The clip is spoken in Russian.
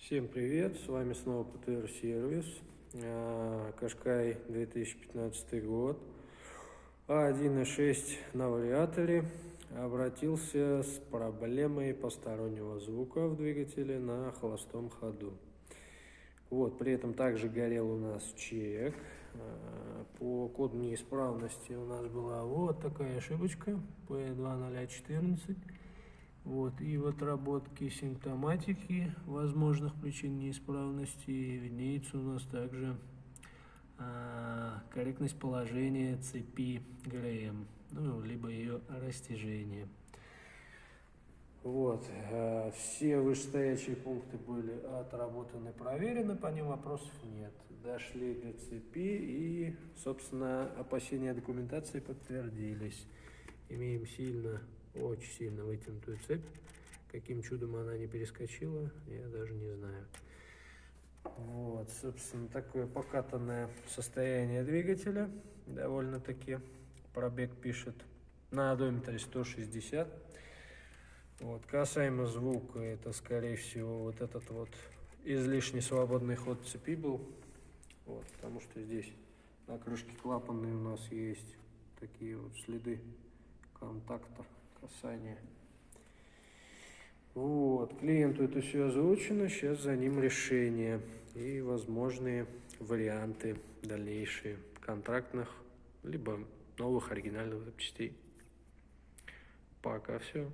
Всем привет, с вами снова ПТР сервис, Кашкай 2015 год, А1.6 на вариаторе. Обратился с проблемой постороннего звука в двигателе на холостом ходу. Вот, при этом также горел у нас чек. По коду неисправности у нас была вот такая ошибочка P2014. Вот, и в отработке симптоматики возможных причин неисправности виднеется у нас также корректность положения цепи ГРМ, ну, либо ее растяжение. Вот, все вышестоящие пункты были отработаны, проверены, по ним вопросов нет. Дошли до цепи и, собственно, опасения документации подтвердились. Имеем очень сильно вытянутую цепь. Каким чудом она не перескочила, я даже не знаю. Вот, собственно, такое покатанное состояние двигателя. Довольно-таки пробег пишет на одометре 160. Вот, касаемо звука, это, скорее всего, вот этот вот излишне свободный ход цепи был. Вот, потому что здесь на крышке клапанной у нас есть такие вот следы контакта, касания. Вот, клиенту это все озвучено, сейчас за ним решение и возможные варианты дальнейшие контрактных, либо новых оригинальных запчастей. Пока все.